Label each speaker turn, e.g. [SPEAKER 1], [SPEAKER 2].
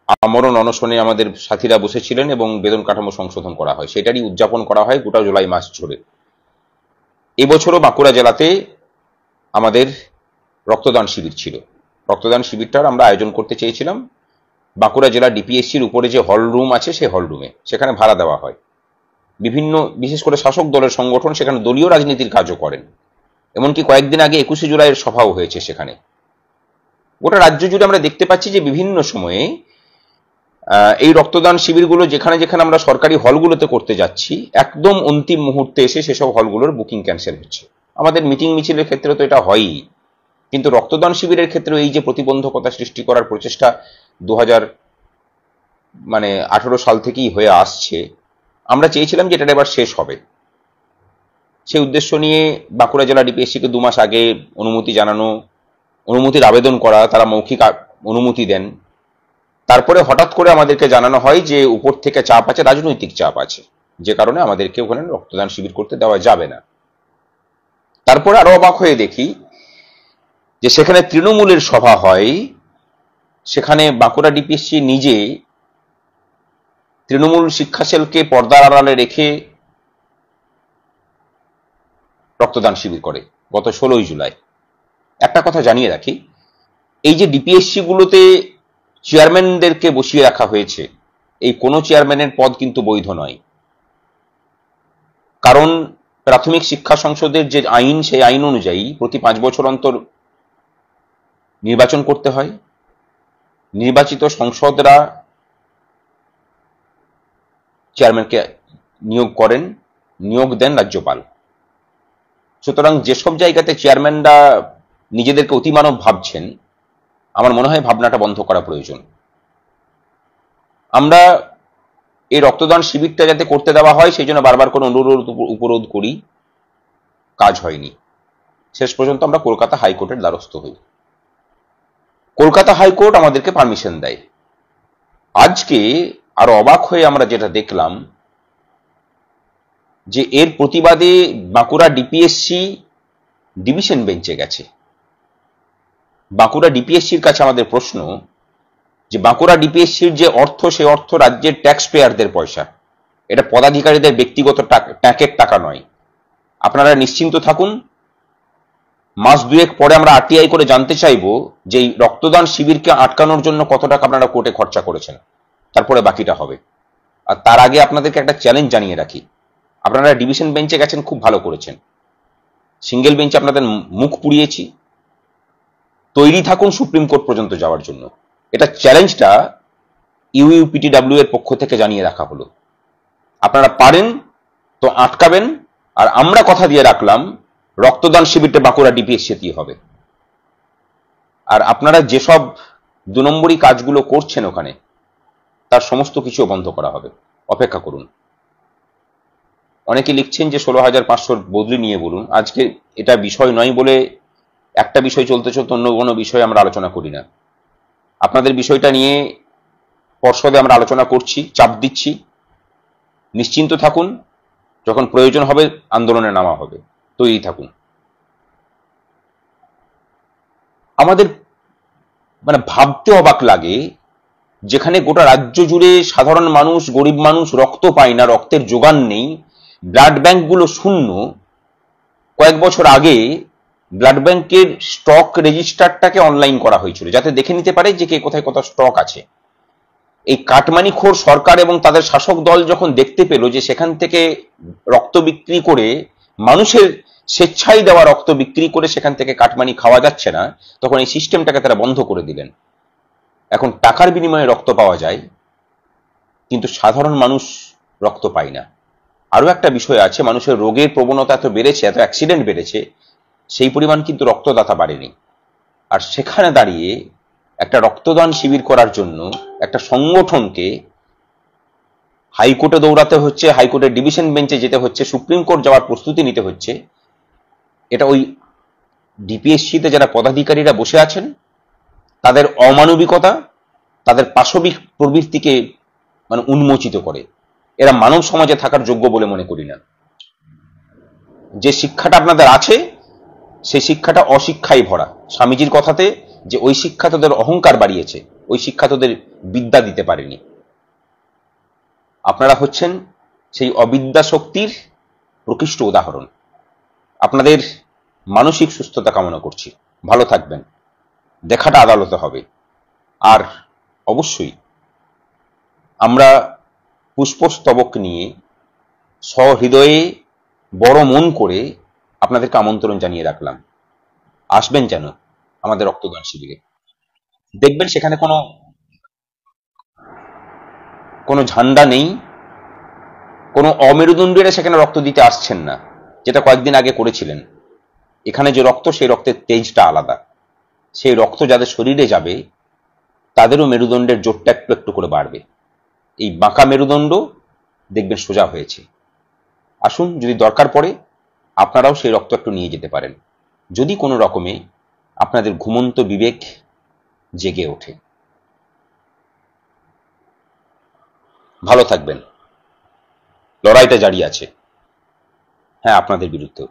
[SPEAKER 1] আমরণ অনশনে আমাদের সাথীরা বসেছিলেন এবং বেতন কাঠামো সংশোধন করা হয়, সেটারই উদযাপন করা হয় গোটা জুলাই মাস জুড়ে। এবছরও বাঁকুড়া জেলাতে আমাদের রক্তদান শিবির ছিল। রক্তদান শিবিরটার আমরা আয়োজন করতে চেয়েছিলাম বাঁকুড়া জেলা ডিপিএসসির উপরে যে হল রুম আছে সেই হল রুমে, সেখানে ভাড়া দেওয়া হয়। বিভিন্ন বিশেষ করে শাসক দলের সংগঠন সেখানে দলীয় রাজনীতির কাজও করেন। এমনকি কয়েকদিন আগে 21শে জুলাইয়ের সভাও হয়েছে সেখানে। গোটা রাজ্য জুড়ে আমরা দেখতে পাচ্ছি যে বিভিন্ন সময়ে এই রক্তদান শিবিরগুলো যেখানে যেখানে আমরা সরকারি হলগুলোতে করতে যাচ্ছি, একদম অন্তিম মুহূর্তে এসে সেসব হলগুলোর বুকিং ক্যান্সেল হচ্ছে। আমাদের মিটিং মিছিলের ক্ষেত্রে তো এটা হয়ই, কিন্তু রক্তদান শিবিরের ক্ষেত্রে এই যে প্রতিবন্ধকতা সৃষ্টি করার প্রচেষ্টা 2018 সাল থেকেই হয়ে আসছে, আমরা চেয়েছিলাম যে এটা এবার শেষ হবে। সেই উদ্দেশ্য নিয়ে বাঁকুড়া জেলা ডিপিএসসিকে 2 মাস আগে অনুমতি জানানো, অনুমতির আবেদন করা, তারা মৌখিক অনুমতি দেন। তারপরে হঠাৎ করে আমাদেরকে জানানো হয় যে উপর থেকে চাপ আছে, রাজনৈতিক চাপ আছে, যে কারণে আমাদেরকে ওখানে রক্তদান শিবির করতে দেওয়া যাবে না। তারপরে আরো অবাক হয়ে দেখি যে সেখানে তৃণমূলের সভা হয়, সেখানে বাঁকুড়া ডিপিএসসি নিজে তৃণমূল শিক্ষা সেলকে পর্দার আড়ালে রেখে রক্তদান শিবির করে গত 16ই জুলাই। একটা কথা জানিয়ে রাখি, এই যে ডিপিএসসি গুলোতে চেয়ারম্যানদেরকে বসিয়ে রাখা হয়েছে, এই কোনো চেয়ারম্যানের পদ কিন্তু বৈধ নয়। কারণ প্রাথমিক শিক্ষা সংসদের যে আইন, সেই আইন অনুযায়ী প্রতি 5 বছর অন্তর নির্বাচন করতে হয়। নির্বাচিত সংসদরা চেয়ারম্যানকে নিয়োগ করেন, নিয়োগ দেন রাজ্যপাল। সুতরাং যেসব জায়গাতে চেয়ারম্যানরা নিজেদেরকে অতিমানব ভাবছেন, আমার মনে হয় ভাবনাটা বন্ধ করা প্রয়োজন। আমরা এই রক্তদান শিবিরটা যাতে করতে দেওয়া হয় সেই জন্য বারবার কোনো অনুরোধ উপরোধ করি, কাজ হয়নি। শেষ পর্যন্ত আমরা কলকাতা হাইকোর্টের দ্বারস্থ হই। কলকাতা হাইকোর্ট আমাদেরকে পারমিশন দেয়। আজকে আরো অবাক হয়ে আমরা যেটা দেখলাম যে এর প্রতিবাদে বাঁকুড়া ডিপিএসসি ডিভিশন বেঞ্চে গেছে। বাঁকুড়া ডিপিএসসির কাছে আমাদের প্রশ্ন যে বাঁকুড়া ডিপিএসসির যে অর্থ, সে অর্থ রাজ্যের ট্যাক্স পেয়ারদের পয়সা, এটা পদাধিকারীদের ব্যক্তিগত ট্যাকের টাকা নয়। আপনারা নিশ্চিন্ত থাকুন, মাস 2 পরে আমরা আরটিআই করে জানতে চাইব যে এই রক্তদান শিবিরকে আটকানোর জন্য কত টাকা আপনারা কোর্টে খরচা করেছেন, তারপরে বাকিটা হবে। আর তার আগে আপনাদেরকে একটা চ্যালেঞ্জ জানিয়ে রাখি, আপনারা ডিভিশন বেঞ্চে গেছেন, খুব ভালো করেছেন। সিঙ্গেল বেঞ্চে আপনাদের মুখ পুড়িয়েছি, তৈরি থাকুন সুপ্রিম কোর্ট পর্যন্ত যাওয়ার জন্য। এটা চ্যালেঞ্জটা ইউইউপিটিডব্লিউ এর পক্ষ থেকে জানিয়ে রাখা হলো। আপনারা পারেন তো আটকাবেন, আর আমরা কথা দিয়ে রাখলাম রক্তদান শিবিরটা বাঁকুড়া ডিপিএসসিতেই হবে। আর আপনারা যেসব 2 নম্বরই কাজগুলো করছেন ওখানে, তার সমস্ত কিছু বন্ধ করা হবে, অপেক্ষা করুন। অনেকে লিখছেন যে 16,500 বদলি নিয়ে বলুন। আজকে এটা বিষয় নয় বলে একটা বিষয় চলতে চলতে অন্য কোনো বিষয়ে আমরা আলোচনা করি না। আপনাদের বিষয়টা নিয়ে পর্ষদে আমরা আলোচনা করছি, চাপ দিচ্ছি। নিশ্চিন্ত থাকুন, যখন প্রয়োজন হবে আন্দোলনে নামা হবে, তৈরি থাকুন। আমাদের ভাবতে অবাক লাগে, যেখানে গোটা রাজ্য জুড়ে সাধারণ মানুষ, গরিব মানুষ রক্ত পায় না, রক্তের যোগান নেই, ব্লাড ব্যাংকগুলো শূন্য। কয়েক বছর আগে ব্লাড ব্যাংকের স্টক রেজিস্টারটাকে অনলাইন করা হয়েছিল, যাতে দেখে নিতে পারে যে কে কোথায় কত স্টক আছে। এই কাটমানিখোর সরকার এবং তাদের শাসক দল যখন দেখতে পেল যে সেখান থেকে রক্ত বিক্রি করে, মানুষের স্বেচ্ছায় দেওয়া রক্ত বিক্রি করে সেখান থেকে কাটমানি খাওয়া যাচ্ছে না, তখন এই সিস্টেমটাকে তারা বন্ধ করে দিলেন। এখন টাকার বিনিময়ে রক্ত পাওয়া যায়, কিন্তু সাধারণ মানুষ রক্ত পায় না। আরো একটা বিষয় আছে, মানুষের রোগের প্রবণতা এত বেড়েছে, এত অ্যাক্সিডেন্ট বেড়েছে, সেই পরিমাণ কিন্তু রক্তদাতা বাড়েনি। আর সেখানে দাঁড়িয়ে একটা রক্তদান শিবির করার জন্য একটা সংগঠনকে হাইকোর্টে দৌড়াতে হচ্ছে, হাইকোর্টের ডিভিশন বেঞ্চে যেতে হচ্ছে, সুপ্রিম কোর্ট যাওয়ার প্রস্তুতি নিতে হচ্ছে। এটা ওই ডিপিএসসিতে যারা পদাধিকারীরা বসে আছেন তাদের অমানবিকতা, তাদের পাশবিক প্রবৃত্তিকে উন্মোচিত করে। এরা মানব সমাজে থাকার যোগ্য বলে মনে করি না। যে শিক্ষাটা আপনাদের আছে সেই শিক্ষাটা অশিক্ষায় ভরা। স্বামীজির কথাতে যে ওই শিক্ষা তাদের অহংকার বাড়িয়েছে, ওই শিক্ষা তোদের বিদ্যা দিতে পারেনি। আপনারা হচ্ছেন সেই অবিদ্যা শক্তির প্রকৃষ্ট উদাহরণ। আপনাদের মানসিক সুস্থতা কামনা করছি। ভালো থাকবেন। দেখাটা আদালতে হবে। আর অবশ্যই আমরা পুষ্পস্তবক নিয়ে সহৃদয়ে বড় মন করে আপনাদেরকে আমন্ত্রণ জানিয়ে রাখলাম, আসবেন যেন আমাদের রক্তদান শিবিরে। দেখবেন সেখানে কোনো ঝান্ডা নেই, কোনো অমেরুদণ্ডীরা সেখানে রক্ত দিতে আসছেন না, যেটা কয়েকদিন আগে করেছিলেন। এখানে যে রক্ত, সেই রক্তের তেজটা আলাদা। সেই রক্ত যাদের শরীরে যাবে তাদেরও মেরুদণ্ডের জোরটা একটু একটু করে বাড়বে। এই বাঁকা মেরুদণ্ড দেখবেন সোজা হয়েছে। আসুন, যদি দরকার পড়ে আপনারাও সেই রক্ত একটু নিয়ে যেতে পারেন, যদি কোনো রকমে আপনাদের ঘুমন্ত বিবেক জেগে ওঠে। ভালো থাকবেন। লড়াইটা জারি আছে, হ্যাঁ, আপনাদের বিরুদ্ধেও।